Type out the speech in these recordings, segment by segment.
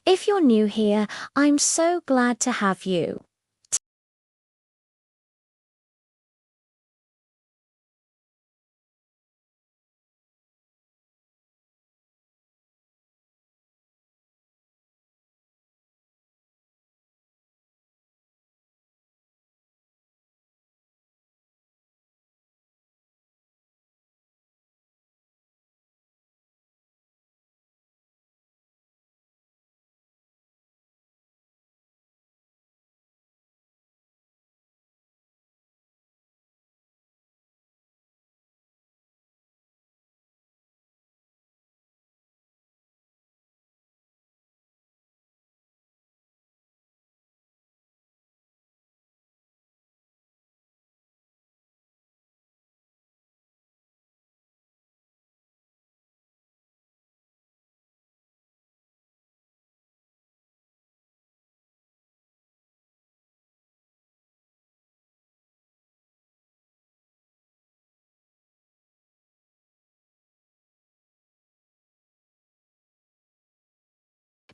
If you're new here, I'm so glad to have you.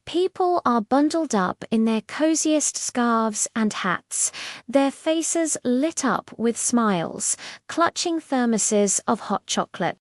People are bundled up in their coziest scarves and hats, their faces lit up with smiles, clutching thermoses of hot chocolate.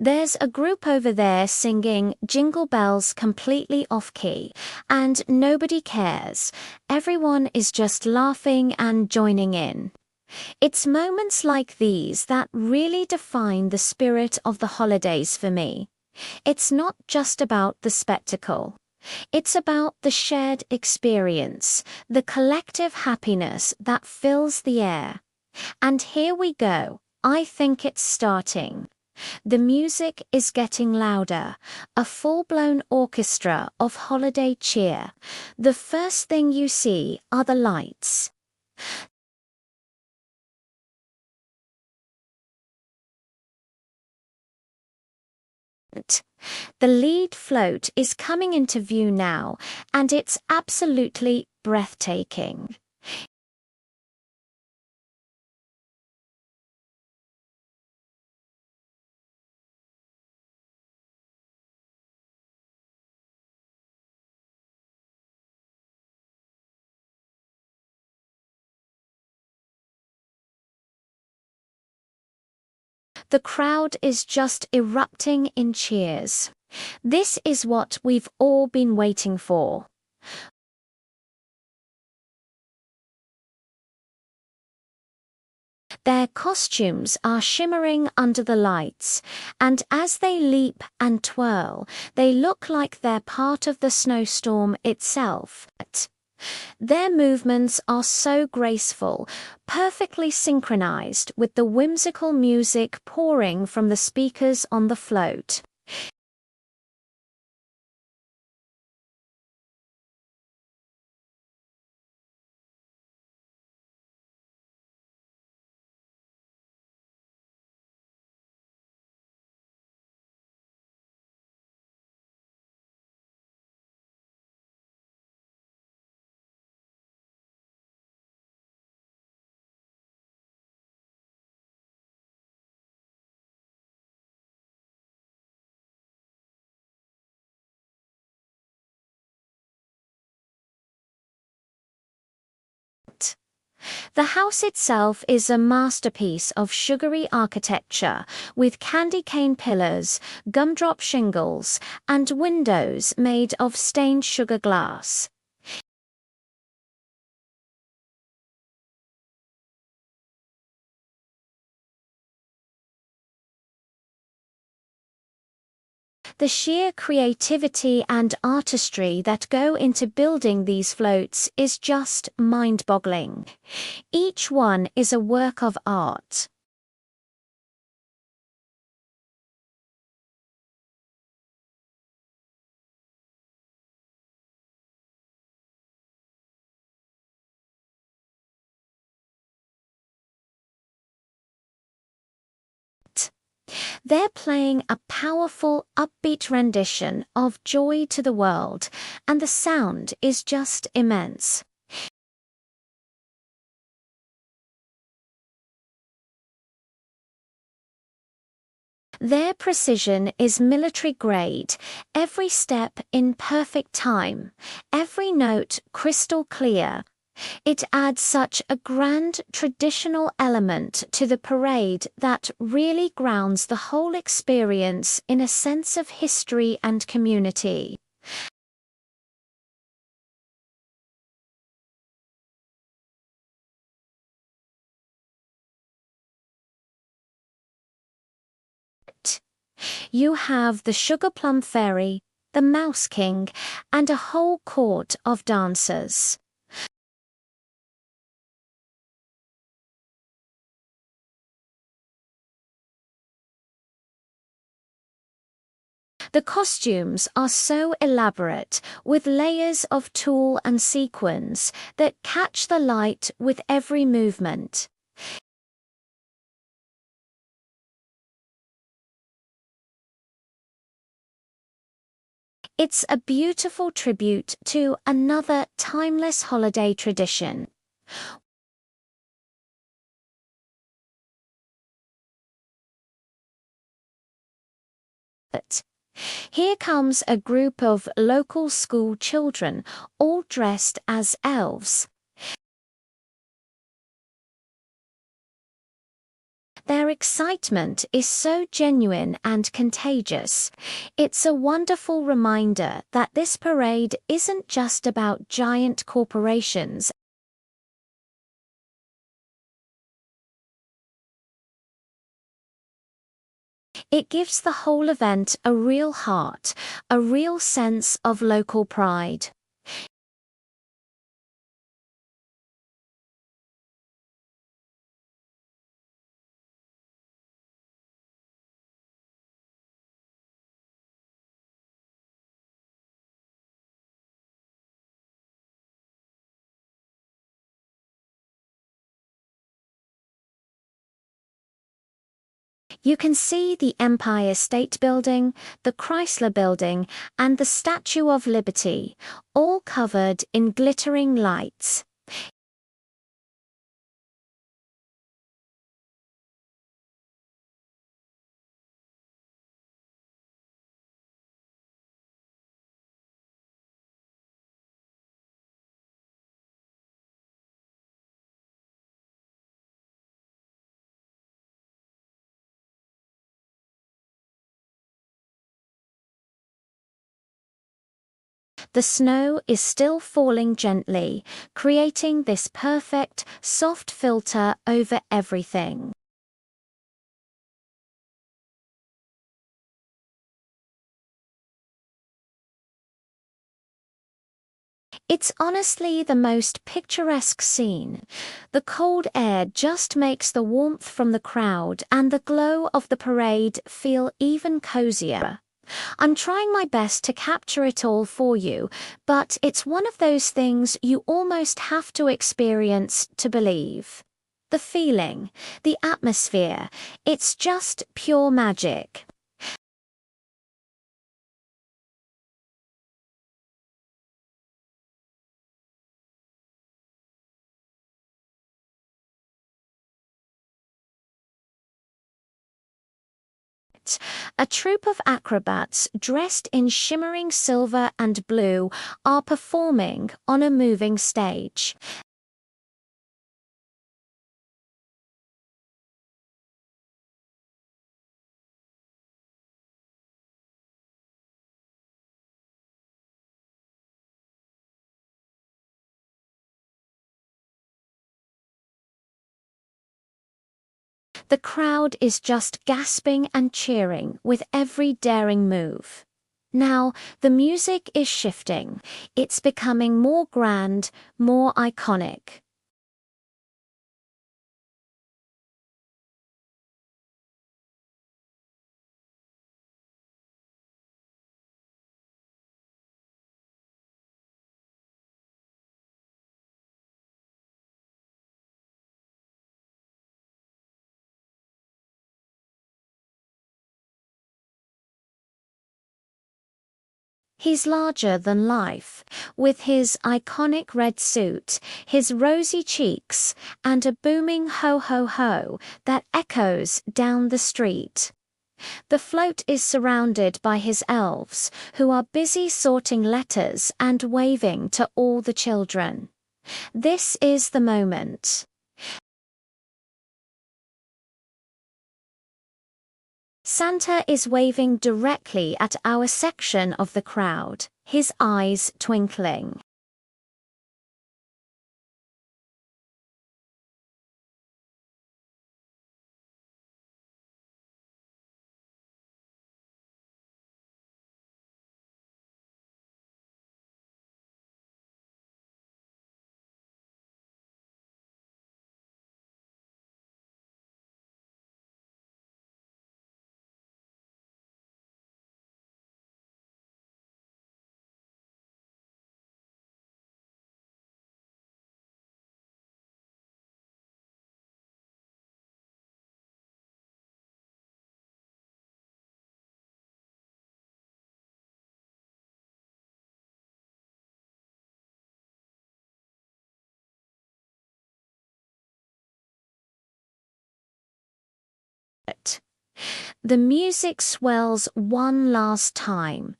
There's a group over there singing Jingle Bells completely off-key, and nobody cares. Everyone is just laughing and joining in. It's moments like these that really define the spirit of the holidays for me. It's not just about the spectacle. It's about the shared experience, the collective happiness that fills the air. And here we go. I think it's starting. The music is getting louder, a full-blown orchestra of holiday cheer. The first thing you see are the lights. The lead float is coming into view now, and it's absolutely breathtaking. The crowd is just erupting in cheers. This is what we've all been waiting for. Their costumes are shimmering under the lights, and as they leap and twirl, they look like they're part of the snowstorm itself. Their movements are so graceful, perfectly synchronized with the whimsical music pouring from the speakers on the float. The house itself is a masterpiece of sugary architecture, with candy cane pillars, gumdrop shingles, and windows made of stained sugar glass. The sheer creativity and artistry that go into building these floats is just mind-boggling. Each one is a work of art. They're playing a powerful, upbeat rendition of Joy to the World, and the sound is just immense. Their precision is military grade, every step in perfect time, every note crystal clear. It adds such a grand traditional element to the parade that really grounds the whole experience in a sense of history and community. You have the Sugar Plum Fairy, the Mouse King, and a whole court of dancers. The costumes are so elaborate, with layers of tulle and sequins that catch the light with every movement. It's a beautiful tribute to another timeless holiday tradition. But here comes a group of local school children, all dressed as elves. Their excitement is so genuine and contagious. It's a wonderful reminder that this parade isn't just about giant corporations. It gives the whole event a real heart, a real sense of local pride. You can see the Empire State Building, the Chrysler Building, and the Statue of Liberty, all covered in glittering lights. The snow is still falling gently, creating this perfect, soft filter over everything. It's honestly the most picturesque scene. The cold air just makes the warmth from the crowd and the glow of the parade feel even cozier. I'm trying my best to capture it all for you, but it's one of those things you almost have to experience to believe. The feeling, the atmosphere, it's just pure magic. A troupe of acrobats dressed in shimmering silver and blue are performing on a moving stage. The crowd is just gasping and cheering with every daring move. Now, the music is shifting. It's becoming more grand, more iconic. He's larger than life, with his iconic red suit, his rosy cheeks, and a booming ho-ho-ho that echoes down the street. The float is surrounded by his elves, who are busy sorting letters and waving to all the children. This is the moment. Santa is waving directly at our section of the crowd, his eyes twinkling. The music swells one last time,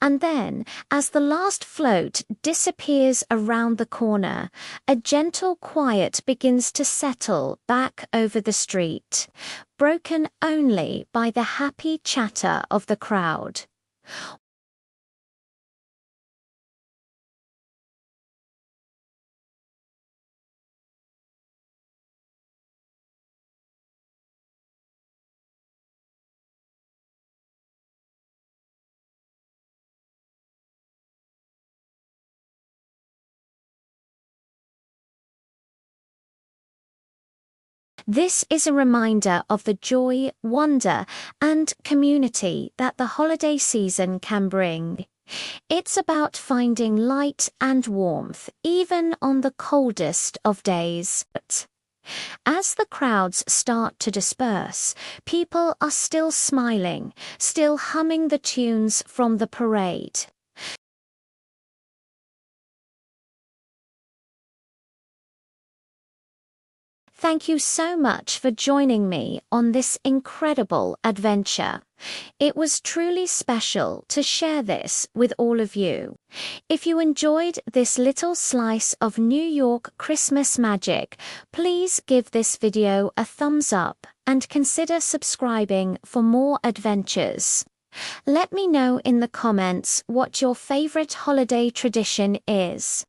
and then, as the last float disappears around the corner, a gentle quiet begins to settle back over the street, broken only by the happy chatter of the crowd. This is a reminder of the joy, wonder, and community that the holiday season can bring. It's about finding light and warmth, even on the coldest of days. As the crowds start to disperse, people are still smiling, still humming the tunes from the parade. Thank you so much for joining me on this incredible adventure. It was truly special to share this with all of you. If you enjoyed this little slice of New York Christmas magic, please give this video a thumbs up and consider subscribing for more adventures. Let me know in the comments what your favorite holiday tradition is.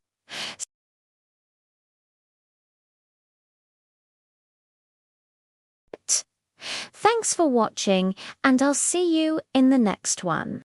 Thanks for watching, and I'll see you in the next one.